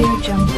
AudioJungle.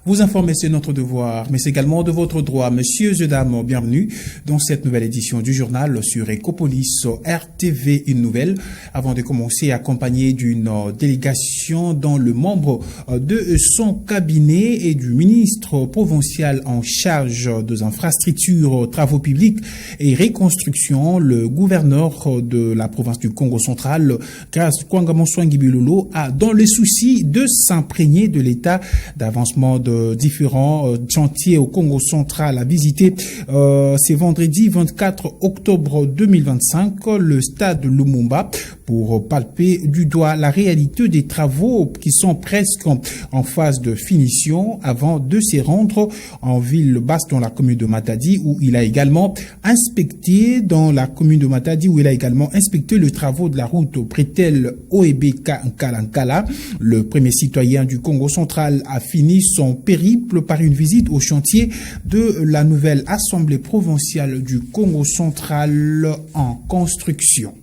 Vous informer, c'est notre devoir, mais c'est également de votre droit. Messieurs et dames, bienvenue dans cette nouvelle édition du journal sur Ecopolis RTV, une nouvelle. Avant de commencer, accompagné d'une délégation dont le membre de son cabinet et du ministre provincial en charge des infrastructures, travaux publics et reconstruction, le gouverneur de la province du Congo central, Grace Kwangamonswangi Bilolo, a, dans le souci de s'imprégner de l'état d'avancement de différents chantiers au Congo central, a visité ce vendredi 24 octobre 2025 le stade Lumumba pour palper du doigt la réalité des travaux qui sont presque en phase de finition avant de se rendre en ville basse dans la commune de Matadi où il a également inspecté le travaux de la route Prétel-Oebeka-Nkalankala. Le premier citoyen du Congo central a fini son périple par une visite au chantier de la nouvelle Assemblée provinciale du Congo central en construction.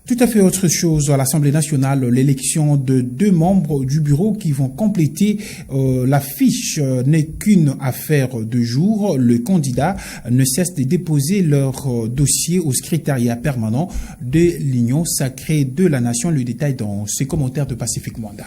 Tout à fait autre chose à l'Assemblée nationale, l'élection de 2 membres du bureau qui vont compléter la fiche n'est qu'une affaire de jour. Le candidat ne cesse de déposer leur dossier au secrétariat permanent de l'Union sacrée de la nation. Le détail dans ses commentaires de Pacifique Mwanda.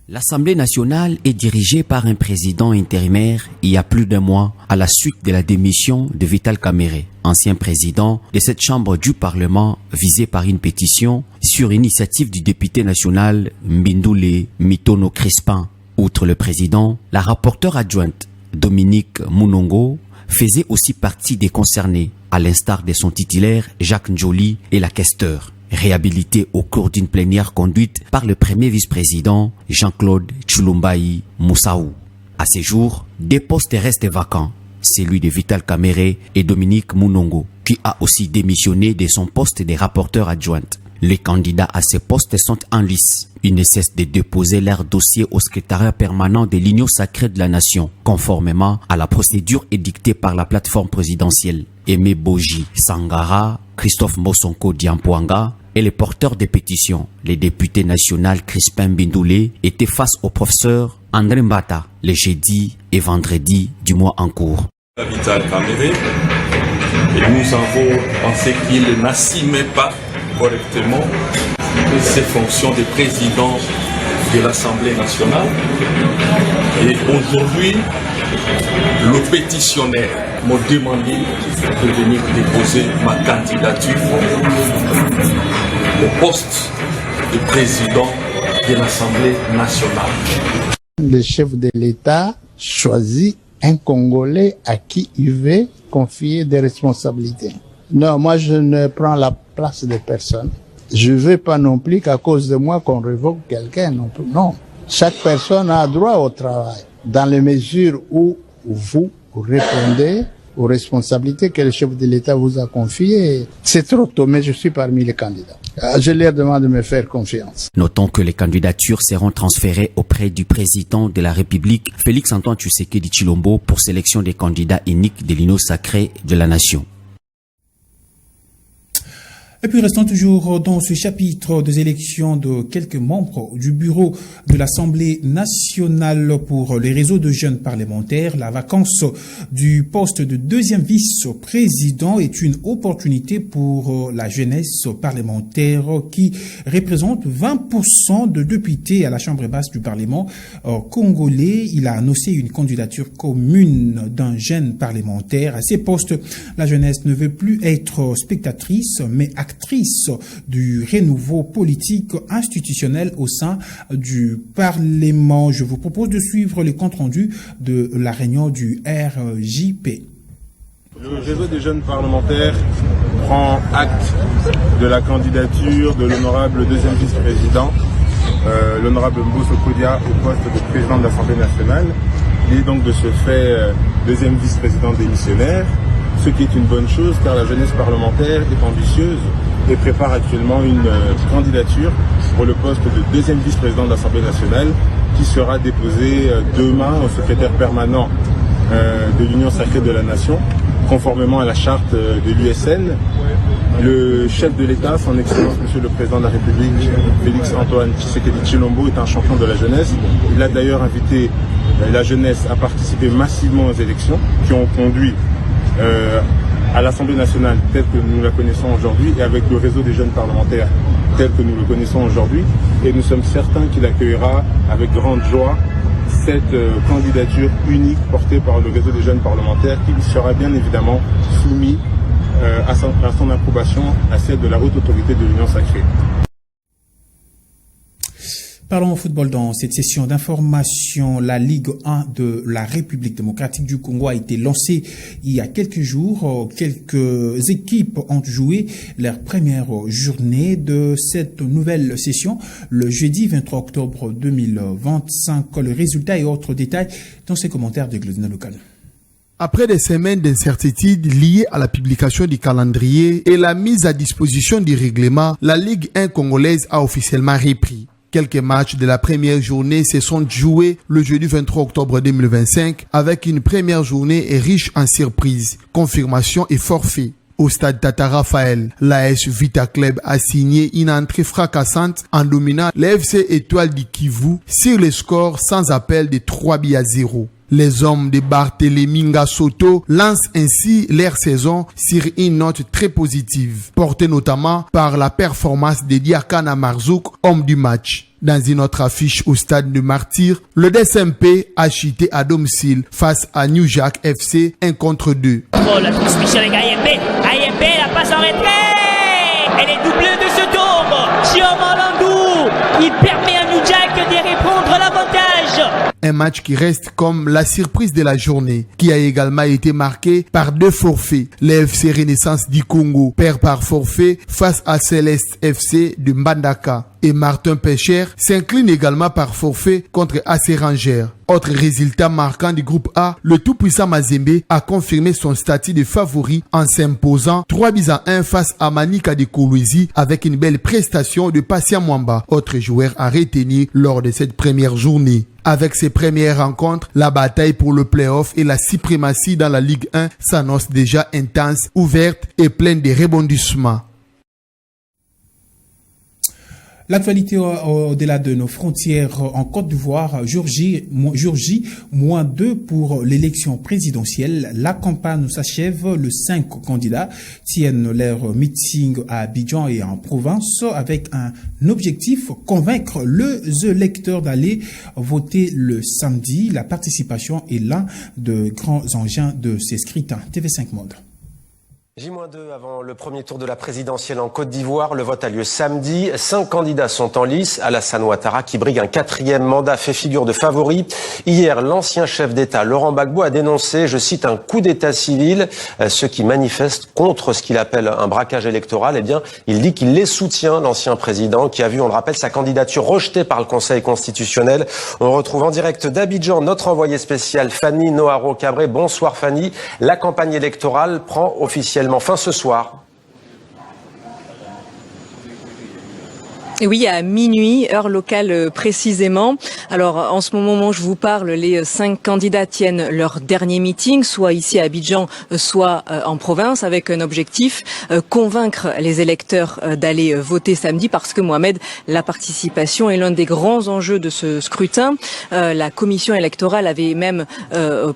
L'Assemblée nationale est dirigée par un président intérimaire il y a plus d'un mois à la suite de la démission de Vital Kamerhe, ancien président de cette chambre du Parlement visée par une pétition sur initiative du député national Mbindule Mitono Crispin. Outre le président, la rapporteure adjointe Dominique Munongo faisait aussi partie des concernés, à l'instar de son titulaire Jacques Njoli et la questeur, réhabilité au cours d'une plénière conduite par le premier vice-président Jean-Claude Tshilombayi Moussaou. À ces jours, 2 postes restent vacants, celui de Vital Kamerhe et Dominique Munongo, qui a aussi démissionné de son poste de rapporteur adjointe. Les candidats à ces postes sont en lice. Ils ne cessent de déposer leur dossier au secrétariat permanent de l'Union sacrée de la nation, conformément à la procédure édictée par la plateforme présidentielle. Aimé Boji Sangara, Christophe Mosonko Diampoanga et les porteurs des pétitions, les députés nationaux Crispin Mbindule, étaient face au professeur André Mbata les jeudis et vendredis du mois en cours. Vital Kamerhe, et nous avons pensé qu'il n'assumait pas correctement ses fonctions de président de l'Assemblée nationale. Et aujourd'hui, le pétitionnaire m'a demandé de venir déposer ma candidature au poste de président de l'Assemblée nationale. Le chef de l'État choisit un Congolais à qui il veut confier des responsabilités. Non, moi je ne prends la place de personne. Je ne veux pas non plus qu'à cause de moi qu'on révoque quelqu'un non plus. Non. Chaque personne a droit au travail. Dans les mesures où vous répondez aux responsabilités que le chef de l'État vous a confiées, c'est trop tôt, mais je suis parmi les candidats. Je leur demande de me faire confiance. Notons que les candidatures seront transférées auprès du président de la République, Félix-Antoine Tshisekedi Tshilombo, pour sélection des candidats uniques de l'Union sacrée de la nation. Et puis restons toujours dans ce chapitre des élections de quelques membres du bureau de l'Assemblée nationale pour les réseaux de jeunes parlementaires. La vacance du poste de 2e vice-président est une opportunité pour la jeunesse parlementaire qui représente 20% de députés à la Chambre basse du Parlement congolais. Il a annoncé une candidature commune d'un jeune parlementaire. À ces postes, la jeunesse ne veut plus être spectatrice, mais actrice du renouveau politique institutionnel au sein du Parlement. Je vous propose de suivre les comptes rendus de la réunion du RJP. Le réseau des jeunes parlementaires prend acte de la candidature de l'honorable 2e vice-président, l'honorable Mbosso Kodia, au poste de président de l'Assemblée nationale. Il est donc de ce fait 2e vice-président démissionnaire, ce qui est une bonne chose car la jeunesse parlementaire est ambitieuse et prépare actuellement une candidature pour le poste de 2e vice-président de l'Assemblée nationale qui sera déposée demain au secrétaire permanent de l'Union sacrée de la nation, conformément à la charte de l'USN. Le chef de l'État, son Excellence Monsieur le Président de la République, Félix-Antoine Tshisekedi Tshilombo, est un champion de la jeunesse. Il a d'ailleurs invité la jeunesse à participer massivement aux élections qui ont conduit à l'Assemblée nationale telle que nous la connaissons aujourd'hui et avec le réseau des jeunes parlementaires tel que nous le connaissons aujourd'hui. Et nous sommes certains qu'il accueillera avec grande joie cette candidature unique portée par le réseau des jeunes parlementaires qui sera bien évidemment soumis à son approbation, à celle de la haute autorité de l'Union sacrée. Parlons au football dans cette session d'information. La Ligue 1 de la République démocratique du Congo a été lancée il y a quelques jours. Quelques équipes ont joué leur première journée de cette nouvelle session le jeudi 23 octobre 2025. Le résultat et autres détails dans ces commentaires de Glodina Local. Après des semaines d'incertitudes liées à la publication du calendrier et la mise à disposition du règlement, la Ligue 1 congolaise a officiellement repris. Quelques matchs de la première journée se sont joués le jeudi 23 octobre 2025 avec une première journée riche en surprises, confirmations et forfaits. Au stade Tata Raphaël, l'AS Vita Club a signé une entrée fracassante en dominant l'FC Étoile du Kivu sur le score sans appel de 3-0. Les hommes de Barthélémy Soto lancent ainsi leur saison sur une note très positive, portée notamment par la performance de Diakana Marzouk, homme du match. Dans une autre affiche au stade de Martyr, le DSMP a chuté à domicile face à New Jack FC 1-2. Oh, la transmission avec Ayembe, la passe en retrait. Elle est doublée de ce tour. Chiomalandou, il permet à New Jack de reprendre l'avantage. Un match qui reste comme la surprise de la journée, qui a également été marqué par 2 forfaits. Le FC Renaissance du Congo perd par forfait face à Céleste FC de Mbandaka. Et Martin Pécher s'incline également par forfait contre AC Rangers. Autre résultat marquant du groupe A, le tout-puissant Mazembe a confirmé son statut de favori en s'imposant 3-1 face à Manika de Kolwezi avec une belle prestation de Passia Mwamba, autre joueur à retenir lors de cette première journée. Avec ces premières rencontres, la bataille pour le play-off et la suprématie dans la Ligue 1 s'annonce déjà intense, ouverte et pleine de rebondissements. L'actualité au-delà de nos frontières en Côte d'Ivoire, jour J, -2 pour l'élection présidentielle. La campagne s'achève. Les 5 candidats tiennent leur meeting à Abidjan et en province avec un objectif, convaincre les électeurs d'aller voter le samedi. La participation est l'un des grands engins de ces scrutins. TV5 Monde. J-2 avant le premier tour de la présidentielle en Côte d'Ivoire. Le vote a lieu samedi. 5 candidats sont en lice. Alassane Ouattara, qui brigue un 4e mandat, fait figure de favori. Hier, l'ancien chef d'État, Laurent Gbagbo, a dénoncé, je cite, un coup d'état civil. Ceux qui manifestent contre ce qu'il appelle un braquage électoral, eh bien, il dit qu'il les soutient, l'ancien président, qui a vu, on le rappelle, sa candidature rejetée par le Conseil constitutionnel. On retrouve en direct d'Abidjan notre envoyé spécial, Fanny Noharo-Cabré. Bonsoir, Fanny. La campagne électorale prend officiellement fin ce soir. Et oui, à minuit, heure locale précisément. Alors, en ce moment où je vous parle, les 5 candidats tiennent leur dernier meeting, soit ici à Abidjan, soit en province, avec un objectif, convaincre les électeurs d'aller voter samedi, parce que Mohamed, la participation est l'un des grands enjeux de ce scrutin. La commission électorale avait même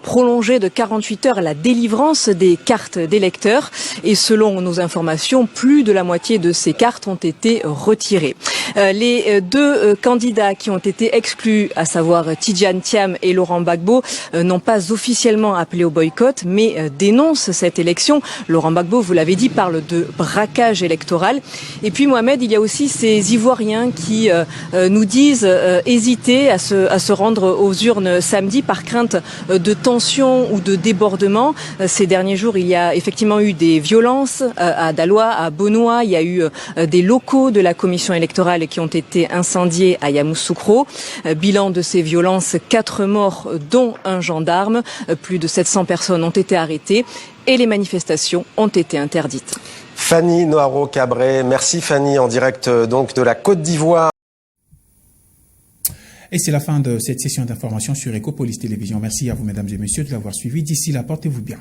prolongé de 48 heures la délivrance des cartes d'électeurs. Et selon nos informations, plus de la moitié de ces cartes ont été retirées. Les 2 candidats qui ont été exclus, à savoir Tidjane Thiam et Laurent Gbagbo, n'ont pas officiellement appelé au boycott, mais dénoncent cette élection. Laurent Gbagbo, vous l'avez dit, parle de braquage électoral. Et puis Mohamed, il y a aussi ces Ivoiriens qui nous disent hésiter à se rendre aux urnes samedi par crainte de tension ou de débordement. Ces derniers jours, il y a effectivement eu des violences à Daloa, à Bonoa. Il y a eu des locaux de la commission électorale qui ont été incendiés à Yamoussoukro. Bilan de ces violences, 4 morts, dont un gendarme. Plus de 700 personnes ont été arrêtées et les manifestations ont été interdites. Fanny Noharo-Cabré, merci Fanny, en direct donc de la Côte d'Ivoire. Et c'est la fin de cette session d'information sur Ecopolis Télévision. Merci à vous, mesdames et messieurs, de l'avoir suivi. D'ici là, portez-vous bien.